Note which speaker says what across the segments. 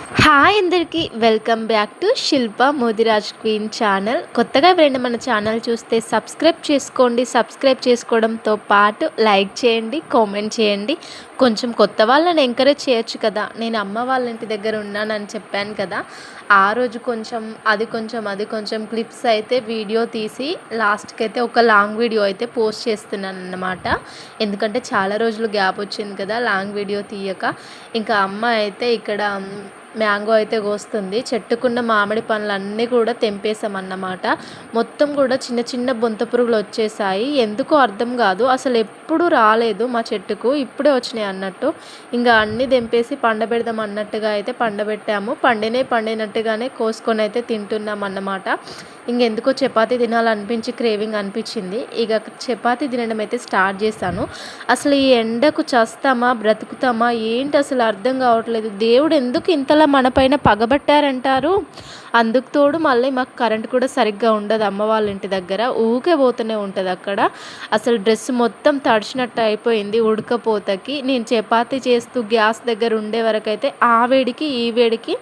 Speaker 1: Hi అందరికీ welcome back to Shilpa Modiraj queen channel. కొత్తగా ఎవరైనా మన ఛానల్ చూస్తే సబ్స్క్రైబ్ చేసుకోండి. సబ్స్క్రైబ్ చేసుకోవడంతో పాటు లైక్ చేయండి, కామెంట్ చేయండి. కొంచెం కొత్త వాళ్ళని ఎంకరేజ్ చేయొచ్చు కదా. నేను అమ్మ వాళ్ళ ఇంటి దగ్గర ఉన్నానని చెప్పాను కదా, ఆ రోజు అది కొంచెం క్లిప్స్ అయితే వీడియో తీసి లాస్ట్కి అయితే ఒక లాంగ్ వీడియో అయితే పోస్ట్ చేస్తున్నాను అన్నమాట. ఎందుకంటే చాలా రోజులు గ్యాప్ వచ్చింది కదా లాంగ్ వీడియో తీయక. ఇంకా అమ్మ అయితే ఇక్కడ మ్యాంగో అయితే కోస్తుంది. చెట్టుకున్న మామిడి పండ్లన్నీ కూడా తెంపేసామన్నమాట. మొత్తం కూడా చిన్న చిన్న బొంత పురుగులు వచ్చేసాయి. ఎందుకో అర్థం కాదు, అసలు ఎప్పుడు రాలేదు మా చెట్టుకు, ఇప్పుడే వచ్చినాయి అన్నట్టు. ఇంకా అన్నీ తెంపేసి పండబెడదాం అన్నట్టుగా అయితే పండబెట్టాము. పండినట్టుగానే కోసుకొని అయితే తింటున్నాం అన్నమాట. ఇంకెందుకో చపాతీ తినాలనిపించి క్రేవింగ్ అనిపించింది. ఇక చపాతీ తినడం అయితే స్టార్ట్ చేశాను. అసలు ఈ ఎండకు చస్తామా బ్రతుకుతామా ఏంటి అసలు అర్థం కావట్లేదు. దేవుడు ఎందుకు ఇంతలా మన పైన పగబట్టారంటారు. అందుకు తోడు మళ్ళీ మాకు కరెంట్ కూడా సరిగ్గా ఉండదు. అమ్మ వాళ్ళ ఇంటి దగ్గర ఊకే పోతూనే ఉంటుంది అక్కడ. అసలు డ్రెస్ మొత్తం తడిచినట్టు అయిపోయింది ఉడకపోతకి. నేను చపాతీ చేస్తూ గ్యాస్ దగ్గర ఉండే వరకు అయితే ఆ వేడికి ఈ వేడికి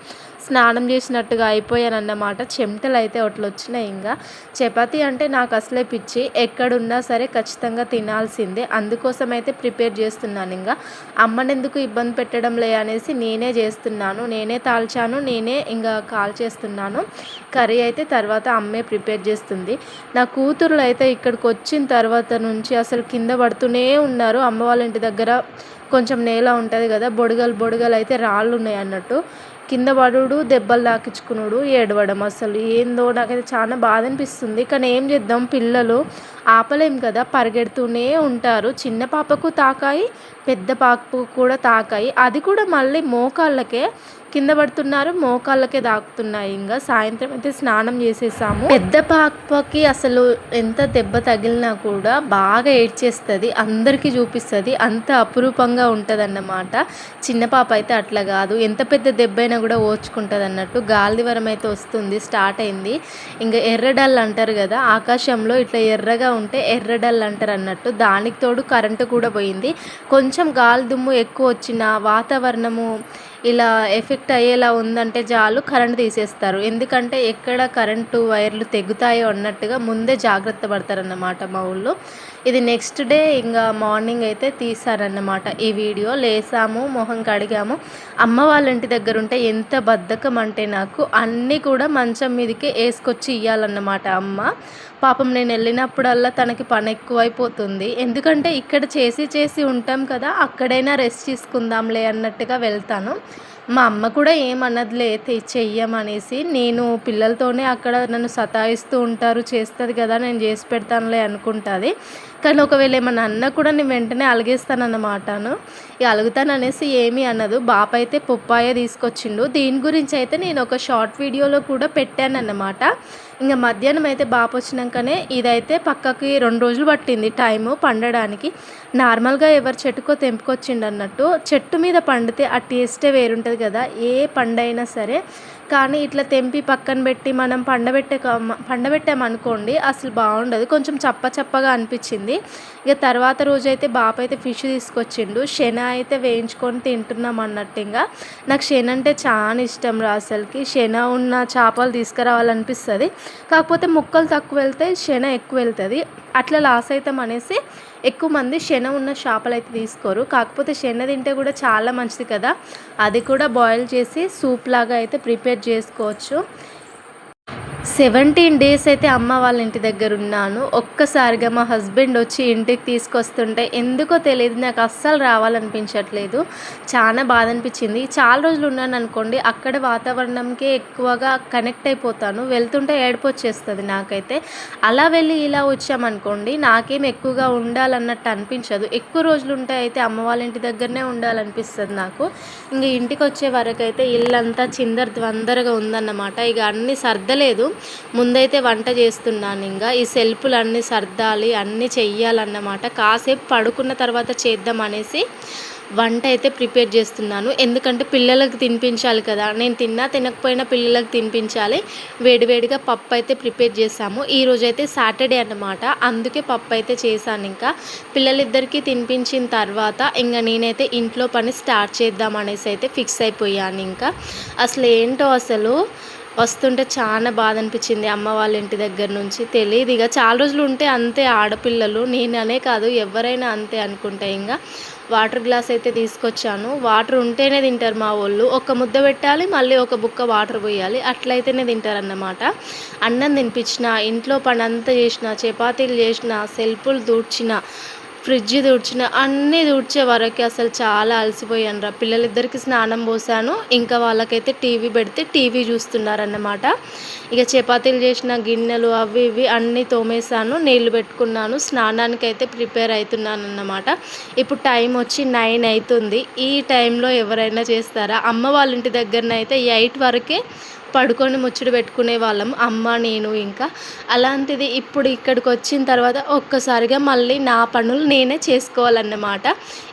Speaker 1: స్నానం చేసినట్టుగా అయిపోయానన్నమాట. చెమటలు అయితే అట్లా వచ్చినాయి. ఇంకా చపాతీ అంటే నాకు అసలే పిచ్చి, ఎక్కడున్నా సరే ఖచ్చితంగా తినాల్సిందే. అందుకోసం అయితే ప్రిపేర్ చేస్తున్నాను. ఇంకా అమ్మనెందుకు ఇబ్బంది పెట్టడం లే అనేసి నేనే చేస్తున్నాను, నేనే తాల్చాను, నేనే ఇంకా కాల్ చేస్తున్నాను. కర్రీ అయితే తర్వాత అమ్మే ప్రిపేర్ చేస్తుంది. నా కూతుర్లు అయితే ఇక్కడికి వచ్చిన తర్వాత నుంచి అసలు కింద పడుతూనే ఉన్నారు. అమ్మ వాళ్ళ ఇంటి దగ్గర కొంచెం నేల ఉంటుంది కదా, బొడుగలు అయితే రాళ్ళు ఉన్నాయి అన్నట్టు. కింద పడుడు, దెబ్బలు తాకించుకున్నాడు, ఏడవడం. అసలు ఏందో నాకైతే చాలా బాధ అనిపిస్తుంది. కానీ ఏం చేద్దాం, పిల్లలు ఆపలేం కదా, పరిగెడుతూనే ఉంటారు. చిన్న పాపకు తాకాయి, పెద్ద పాపకు కూడా తాకాయి. అది కూడా మళ్ళీ మోకాళ్ళకే కింద పడుతున్నారు, మోకాళ్ళకే తాకుతున్నాయి. ఇంకా సాయంత్రం అయితే స్నానం చేసేసాము. పెద్ద పాపకి అసలు ఎంత దెబ్బ తగిలినా కూడా బాగా ఏడ్చేస్తుంది, అందరికీ చూపిస్తుంది, అంత అపురూపంగా ఉంటుంది అన్నమాట. చిన్న పాప అయితే అట్లా కాదు, ఎంత పెద్ద దెబ్బ అయినా కూడా ఓర్చుకుంటుంది అన్నట్టు. గాలివరం అయితే వస్తుంది, స్టార్ట్ అయింది. ఇంకా ఎర్రడల్ అంటారు కదా, ఆకాశంలో ఇట్లా ఎర్రగా ఉంటే ఎర్రడల్ అంటారు అన్నట్టు. దానికి తోడు కరెంటు కూడా పోయింది. కొంచెం గాలి దుమ్ము ఎక్కువ వచ్చిన వాతావరణము ఇలా ఎఫెక్ట్ అయ్యేలా ఉందంటే చాలు కరెంట్ తీసేస్తారు. ఎందుకంటే ఎక్కడ కరెంటు వైర్లు తెగుతాయో అన్నట్టుగా ముందే జాగ్రత్త పడతారన్నమాట మా ఊళ్ళో. ఇది నెక్స్ట్ డే ఇంకా మార్నింగ్ అయితే తీసారన్నమాట ఈ వీడియో. లేసాము, మొహం కడిగాము. అమ్మ వాళ్ళ ఇంటి దగ్గర ఉంటే ఎంత బద్ధకం అంటే నాకు అన్నీ కూడా మంచం మీదకే వేసుకొచ్చి ఇవ్వాలన్నమాట అమ్మ. పాపం నేను వెళ్ళినప్పుడల్లా తనకి పని ఎక్కువైపోతుంది. ఎందుకంటే ఇక్కడ చేసి ఉంటాం కదా, అక్కడైనా రెస్ట్ తీసుకుందాంలే అన్నట్టుగా వెళ్తాను. మా అమ్మ కూడా ఏమన్నదిలే చెయ్యమనేసి. నేను పిల్లలతోనే అక్కడ నన్ను సతాయిస్తూ ఉంటారు, చేస్తుంది కదా నేను చేసి పెడతానులే అనుకుంటుంది. కానీ ఒకవేళ ఏమన్నా అన్న కూడా నేను వెంటనే అలిగేస్తానన్నమాటను. ఇక అలుగుతాననేసి ఏమీ అన్నదు. బాప అయితే పొప్పాయ తీసుకొచ్చిండు. దీని గురించి అయితే నేను ఒక షార్ట్ వీడియోలో కూడా పెట్టానన్నమాట. ఇంకా మధ్యాహ్నం అయితే బాప వచ్చినాకనే ఇదైతే పక్కకి 2 రోజులు పట్టింది టైము పండడానికి. నార్మల్గా ఎవరి చెట్టుకో తెంపుకొచ్చిండు అన్నట్టు. చెట్టు మీద పండితే ఆ టేస్టే వేరుంటుంది కదా, ఏ పండైనా సరే. కానీ ఇట్లా తెంపి పక్కన పెట్టి మనం పండబెట్టామనుకోండి అసలు బాగుండదు, కొంచెం చప్పగా అనిపించింది. ఇక తర్వాత రోజు అయితే బాప అయితే ఫిష్ తీసుకొచ్చిండు. శన అయితే వేయించుకొని తింటున్నాం అన్నట్టు. ఇంకా నాకు శన అంటే చాలా ఇష్టం రా అసలుకి. శన ఉన్న చేపలు తీసుకురావాలనిపిస్తుంది, కాకపోతే ముక్కలు తక్కువ వెళ్తాయి, శన ఎక్కువ వెళ్తుంది. అట్లా లాస్ అవుతాం అనేసి ఎక్కువ మంది శన ఉన్న చేపలు అయితే తీసుకోరు. కాకపోతే శన తింటే కూడా చాలా మంచిది కదా, అది కూడా బాయిల్ చేసి సూప్ లాగా అయితే ప్రిపేర్ చేసుకోవచ్చు. 17 డేస్ అయితే అమ్మ వాళ్ళ ఇంటి దగ్గర ఉన్నాను. ఒక్కసారిగా మా హస్బెండ్ వచ్చి ఇంటికి తీసుకొస్తుంటే ఎందుకో తెలియదు, నాకు అస్సలు రావాలనిపించట్లేదు. చాలా బాధ అనిపించింది. చాలా రోజులు ఉన్నాను అనుకోండి, అక్కడ వాతావరణంకే ఎక్కువగా కనెక్ట్ అయిపోతాను. వెళ్తుంటే ఏడుపు వచ్చేస్తుంది నాకైతే. అలా వెళ్ళి ఇలా వచ్చామనుకోండి నాకేం ఎక్కువగా ఉండాలన్నట్టు అనిపించదు. ఎక్కువ రోజులు ఉంటే అయితే అమ్మ వాళ్ళ ఇంటి దగ్గరనే ఉండాలనిపిస్తుంది నాకు. ఇంక ఇంటికి వచ్చే వరకు అయితే ఇల్లంతా చిందరగా ఉందన్నమాట. ఇక అన్నీ సర్దలేదు, ముందైతే వంట చేస్తున్నాను. ఇంకా ఈ సెల్ఫ్లు అన్నీ సర్దాలి, అన్నీ చెయ్యాలన్నమాట. కాసేపు పడుకున్న తర్వాత చేద్దాం అనేసి వంట అయితే ప్రిపేర్ చేస్తున్నాను. ఎందుకంటే పిల్లలకు తినిపించాలి కదా! నేను తిన్నా తినకపోయినా పిల్లలకు తినిపించాలి. వేడివేడిగా పప్పు అయితే ప్రిపేర్ చేశాము. ఈరోజైతే సాటర్డే అన్నమాట. అందుకే పప్పు అయితే చేశాను ఇంకా. పిల్లలిద్దరికీ తినిపించిన తర్వాత ఇంక నేనైతే ఇంట్లో పని స్టార్ట్ చేద్దాం అనేసి అయితే ఫిక్స్ అయిపోయాను ఇంకా. అసలు వస్తుంటే చాలా బాధ అనిపించింది అమ్మ వాళ్ళ ఇంటి దగ్గర నుంచి. తెలీదు ఇక చాలా రోజులు ఉంటే అంతే ఆడపిల్లలు, నేననే కాదు ఎవరైనా అంతే అనుకుంటా. ఇంక వాటర్ గ్లాస్ అయితే తీసుకొచ్చాను. వాటర్ ఉంటేనే తింటారు మా వాళ్ళు. ఒక ముద్ద పెట్టాలి, మళ్ళీ ఒక బుక్క వాటర్ పోయాలి, అట్లయితేనే తింటారన్నమాట. అన్నం తినిపించిన, ఇంట్లో పని అంతా చేసిన, చపాతీలు చేసిన, సెల్ఫులు దూడ్చిన, ఫ్రిడ్జ్ తుడిచిన, అన్నీ తుడిచే వరకు అసలు చాలా అలసిపోయానురా. పిల్లలిద్దరికి స్నానం పోసాను. ఇంకా వాళ్ళకైతే టీవీ పెడితే టీవీ చూస్తున్నారన్నమాట. ఇక చపాతీలు చేసిన గిన్నెలు అవి ఇవి అన్నీ తోమేశాను, నీళ్ళు పెట్టుకున్నాను. స్నానానికైతే ప్రిపేర్ అవుతున్నానన్నమాట. ఇప్పుడు టైం వచ్చి 9 అవుతుంది. ఈ టైంలో ఎవరైనా చేస్తారా? అమ్మ వాళ్ళ ఇంటి దగ్గరనైతే 8 వరకే పడుకొని ముచ్చట పెట్టుకునే వాళ్ళం అమ్మ, నేను. ఇంకా అలాంటిది ఇప్పుడు ఇక్కడికి వచ్చిన తర్వాత ఒక్కసారిగా మళ్ళీ నా పనులు నేనే చేసుకోవాలన్నమాట.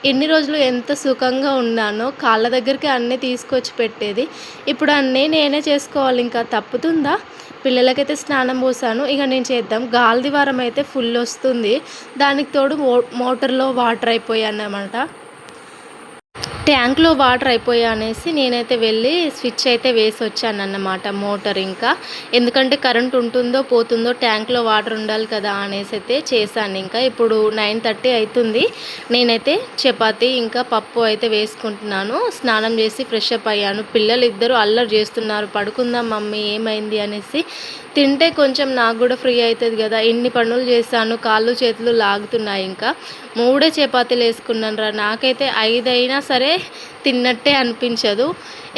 Speaker 1: ఎన్ని రోజులు ఎంత సుఖంగా ఉన్నానో, కాళ్ళ దగ్గరికి అన్నీ తీసుకొచ్చి పెట్టేది, ఇప్పుడు అన్నీ నేనే చేసుకోవాలి. ఇంకా తప్పుతుందా? పిల్లలకైతే స్నానం పోసాను. ఇక నేను చేద్దాం. గాలి వారం అయితే ఫుల్ వస్తుంది. దానికి తోడు మోటార్లో వాటర్ అయిపోయాయన్నమాట. ట్యాంక్లో వాటర్ అయిపోయాయనేసి నేనైతే వెళ్ళి స్విచ్ అయితే వేసి వచ్చానన్నమాట మోటార్. ఇంకా ఎందుకంటే కరెంట్ ఉంటుందో పోతుందో, ట్యాంక్లో వాటర్ ఉండాలి కదా అనేసి అయితే చేశాను. ఇంకా ఇప్పుడు 9:30 అవుతుంది. నేనైతే చపాతీ ఇంకా పప్పు అయితే వేసుకుంటున్నాను. స్నానం చేసి ఫ్రెష్ అప్ అయ్యాను. పిల్లలు ఇద్దరు అల్లరి చేస్తున్నారు, పడుకుందాం మమ్మీ ఏమైంది అనేసి. తింటే కొంచెం నాకు కూడా ఫ్రీ అవుతుంది కదా. ఇన్ని పనులు చేశాను, కాళ్ళు చేతులు లాగుతున్నాయి. ఇంకా 3 చపాతీలు వేసుకున్నాను రా. నాకైతే 5 అయినా సరే తిన్నట్టే అనిపించదు.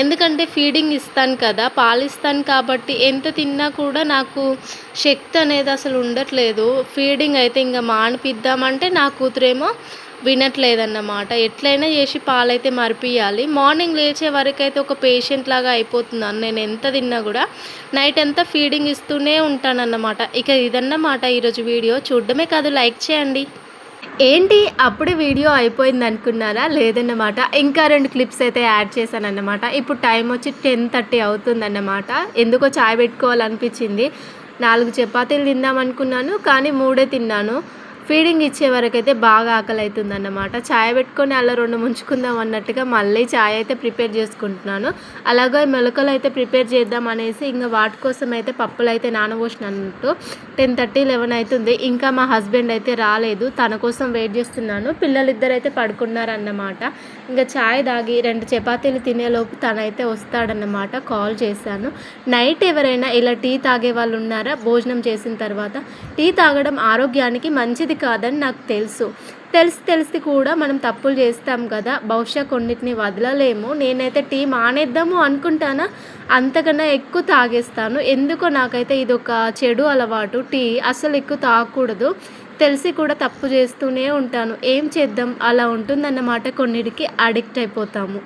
Speaker 1: ఎందుకంటే ఫీడింగ్ ఇస్తాను కదా, పాలు ఇస్తాను కాబట్టి ఎంత తిన్నా కూడా నాకు శక్తి అనేది అసలు ఉండట్లేదు. ఫీడింగ్ అయితే ఇంకా మానిపిద్దామంటే నా కూతురేమో వినట్లేదన్నమాట. ఎట్లయినా చేసి పాలైతే మరిపియాలి. మార్నింగ్ లేచే వరకైతే ఒక పేషెంట్ లాగా అయిపోతున్నాను. నేను ఎంత తిన్నా కూడా నైట్ అంతా ఫీడింగ్ ఇస్తూనే ఉంటానన్నమాట. ఇక ఇదన్నమాట ఈరోజు వీడియో. చూడడమే కాదు, లైక్ చేయండి. ఏంటి అప్పుడే వీడియో అయిపోయింది అనుకున్నారా? లేదన్నమాట. ఇంకా 2 క్లిప్స్ అయితే యాడ్ చేశానన్నమాట. ఇప్పుడు టైం వచ్చి 10:30 అవుతుందన్నమాట. ఎందుకో చాయ్ పెట్టుకోవాలనిపించింది. 4 చపాతీలు తిందాం అనుకున్నాను, కానీ 3 తిన్నాను. ఫీడింగ్ ఇచ్చే వరకైతే బాగా ఆకలి అవుతుందన్నమాట. చాయ్ పెట్టుకొని అలా 2 ముంచుకుందాం అన్నట్టుగా మళ్ళీ చాయ్ అయితే ప్రిపేర్ చేసుకుంటున్నాను. అలాగే మొలకలు అయితే ప్రిపేర్ చేద్దాం అనేసి ఇంకా వాటి కోసం అయితే పప్పులు అయితే నానబోసినట్టు. 10:30, 11 అవుతుంది. ఇంకా మా హస్బెండ్ అయితే రాలేదు, తన కోసం వెయిట్ చేస్తున్నాను. పిల్లలిద్దరు అయితే పడుకున్నారన్నమాట. ఇంకా చాయ్ తాగి 2 చపాతీలు తినేలోపు తనైతే వస్తాడన్నమాట. కాల్ చేశాను. నైట్ ఎవరైనా ఇలా టీ తాగే వాళ్ళు ఉన్నారా? భోజనం చేసిన తర్వాత టీ తాగడం ఆరోగ్యానికి మంచిది కాదని నాకు తెలిసి కూడా మనం తప్పులు చేస్తాం కదా. బహుశా కొన్నిటిని వదలలేము. నేనైతే టీ మానేద్దాము అనుకుంటానా, అంతకన్నా ఎక్కువ తాగేస్తాను. ఎందుకో నాకైతే ఇదొక చెడు అలవాటు. టీ అసలు ఎక్కువ తాగకూడదు. తెలిసి కూడా తప్పు చేస్తూనే ఉంటాను. ఏం చేద్దాం, అలా ఉంటుందన్నమాట. కొన్నిటికి అడిక్ట్ అయిపోతాము.